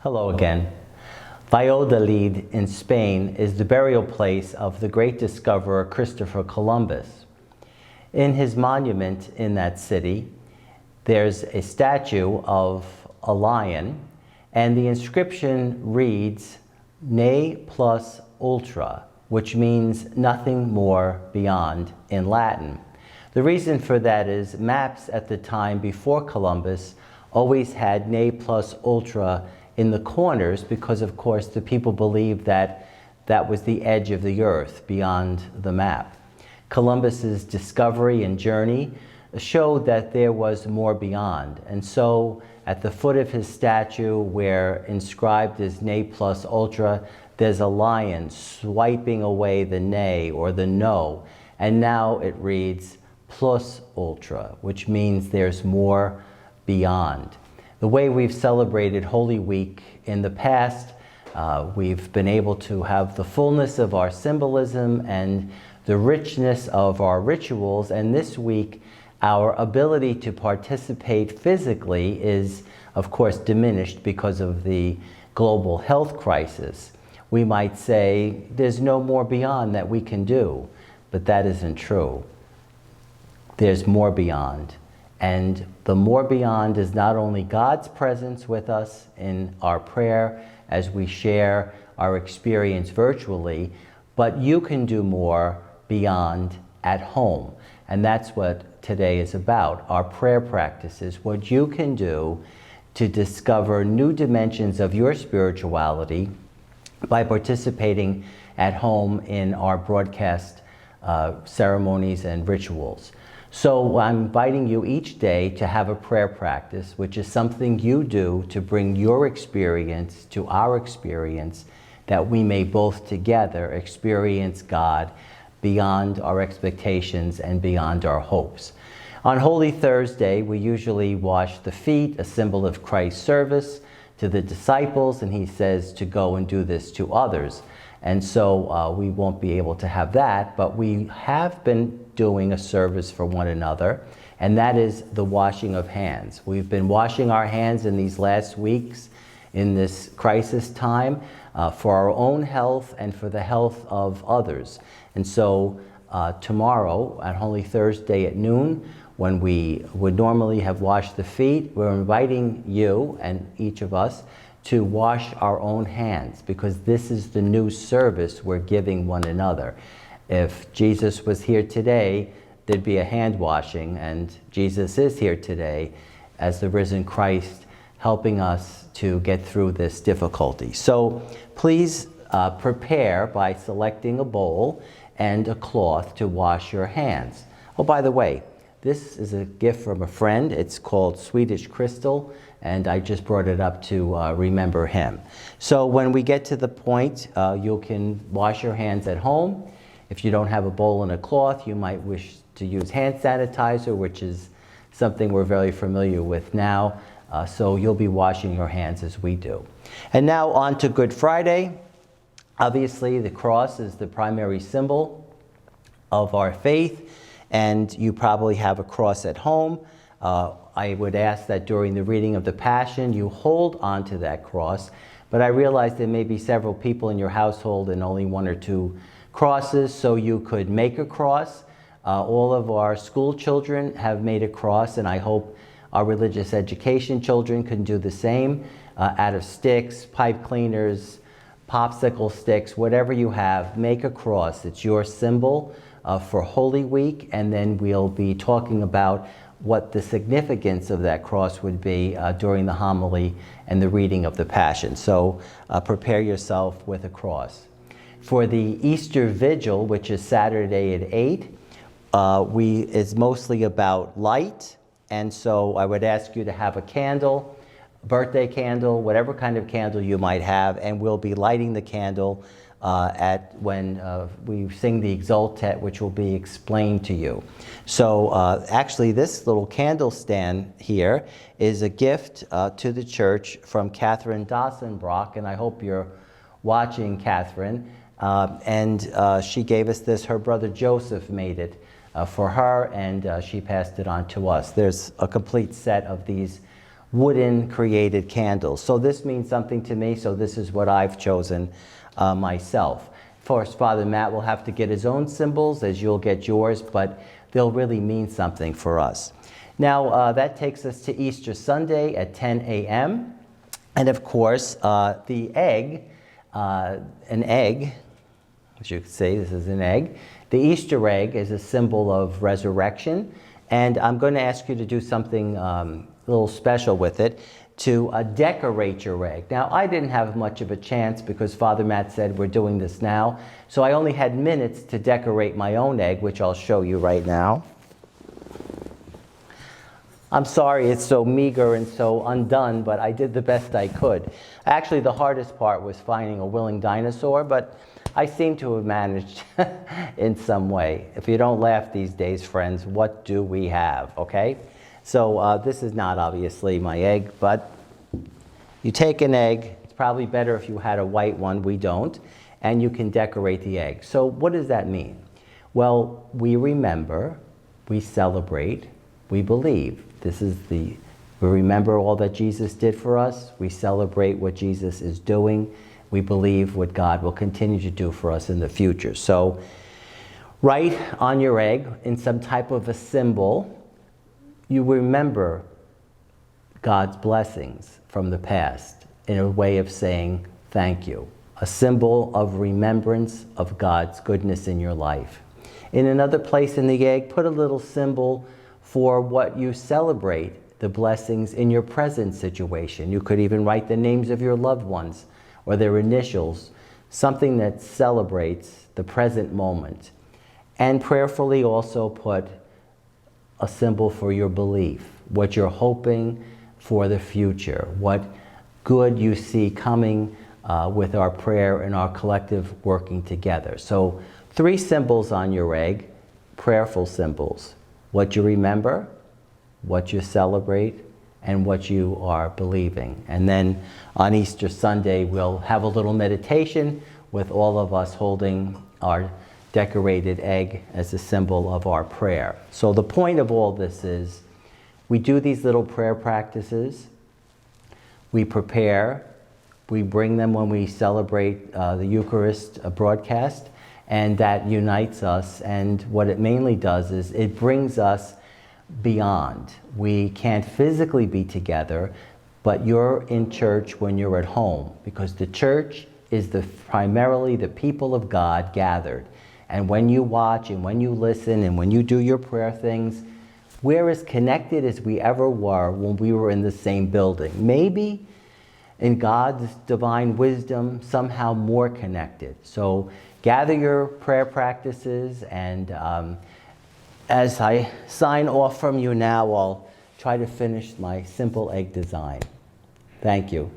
Hello again. Valladolid in Spain is the burial place of the great discoverer Christopher Columbus. In his monument in that city, there's a statue of a lion, and the inscription reads, Ne plus ultra, which means nothing more beyond in Latin. The reason for that is maps at the time before Columbus always had ne plus ultra in the corners because, of course, the people believed that that was the edge of the earth beyond the map. Columbus's discovery and journey showed that there was more beyond. And so at the foot of his statue, where inscribed is ne plus ultra, there's a lion swiping away the ne or the no. And now it reads plus ultra, which means there's more beyond. The way we've celebrated Holy Week in the past, we've been able to have the fullness of our symbolism and the richness of our rituals, and this week our ability to participate physically is, of course, diminished because of the global health crisis. We might say there's no more beyond that we can do, but that isn't true. There's more beyond. And the more beyond is not only God's presence with us in our prayer as we share our experience virtually, but you can do more beyond at home. And that's what today is about, our prayer practices, what you can do to discover new dimensions of your spirituality by participating at home in our broadcast ceremonies and rituals. So I'm inviting you each day to have a prayer practice, which is something you do to bring your experience to our experience, that we may both together experience God beyond our expectations and beyond our hopes. On Holy Thursday, we usually wash the feet, a symbol of Christ's service to the disciples, and he says to go and do this to others. And so we won't be able to have that, but we have been doing a service for one another, and that is the washing of hands. We've been washing our hands in these last weeks in this crisis time for our own health and for the health of others. And so tomorrow, on Holy Thursday at noon, when we would normally have washed the feet, we're inviting you and each of us to wash our own hands, because this is the new service we're giving one another. If Jesus was here today, there'd be a hand washing, and Jesus is here today as the risen Christ, helping us to get through this difficulty. So please prepare by selecting a bowl and a cloth to wash your hands. Oh, by the way, this is a gift from a friend. It's called Swedish Crystal, and I just brought it up to remember him. So when we get to the point, you can wash your hands at home. If you don't have a bowl and a cloth, you might wish to use hand sanitizer, which is something we're very familiar with now. So you'll be washing your hands as we do. And now on to Good Friday. Obviously, the cross is the primary symbol of our faith, and you probably have a cross at home. I would ask that during the reading of the Passion, you hold onto that cross. But I realize there may be several people in your household and only one or two crosses, so you could make a cross. All of our school children have made a cross, and I hope our religious education children can do the same out of sticks, pipe cleaners, popsicle sticks, whatever you have, make a cross. It's your symbol for Holy Week, and then we'll be talking about what the significance of that cross would be during the homily and the reading of the Passion. So prepare yourself with a cross. For the Easter Vigil, which is Saturday at 8, it's mostly about light, and so I would ask you to have a candle, birthday candle, whatever kind of candle you might have, and we'll be lighting the candle when we sing the Exultet, which will be explained to you. So actually this little candle stand here is a gift to the church from Catherine Dossenbrock, and I hope you're watching, Catherine. And she gave us this. Her brother Joseph made it for her, and she passed it on to us. There's a complete set of these wooden created candles. So this means something to me, so this is what I've chosen myself. Of course, Father Matt will have to get his own symbols as you'll get yours, but they'll really mean something for us. Now, that takes us to Easter Sunday at 10 a.m. And of course, the egg, an egg, as you could say, this is an egg. The Easter egg is a symbol of resurrection. And I'm going to ask you to do something a little special with it, to decorate your egg. Now, I didn't have much of a chance because Father Matt said we're doing this now. So I only had minutes to decorate my own egg, which I'll show you right now. I'm sorry it's so meager and so undone, but I did the best I could. Actually, the hardest part was finding a willing dinosaur, but I seem to have managed in some way. If you don't laugh these days, friends, what do we have, okay? So this is not obviously my egg, but you take an egg. It's probably better if you had a white one. We don't. And you can decorate the egg. So what does that mean? Well, we remember, we celebrate, we believe. We remember all that Jesus did for us. We celebrate what Jesus is doing. We believe what God will continue to do for us in the future. So write on your egg in some type of a symbol. You remember God's blessings from the past in a way of saying thank you. A symbol of remembrance of God's goodness in your life. In another place in the egg, put a little symbol for what you celebrate, the blessings in your present situation. You could even write the names of your loved ones or their initials, something that celebrates the present moment. And prayerfully also put a symbol for your belief, what you're hoping for the future, what good you see coming with our prayer and our collective working together. So 3 symbols on your egg, prayerful symbols. What you remember, what you celebrate, and what you are believing. And then on Easter Sunday, we'll have a little meditation with all of us holding our decorated egg as a symbol of our prayer. So the point of all this is we do these little prayer practices, we prepare, we bring them when we celebrate the Eucharist broadcast, and that unites us. And what it mainly does is it brings us beyond. We can't physically be together, but you're in church when you're at home, because the church is primarily the people of God gathered. And when you watch and when you listen and when you do your prayer things, we're as connected as we ever were when we were in the same building. Maybe in God's divine wisdom, somehow more connected. So gather your prayer practices, and as I sign off from you now, I'll try to finish my simple egg design. Thank you.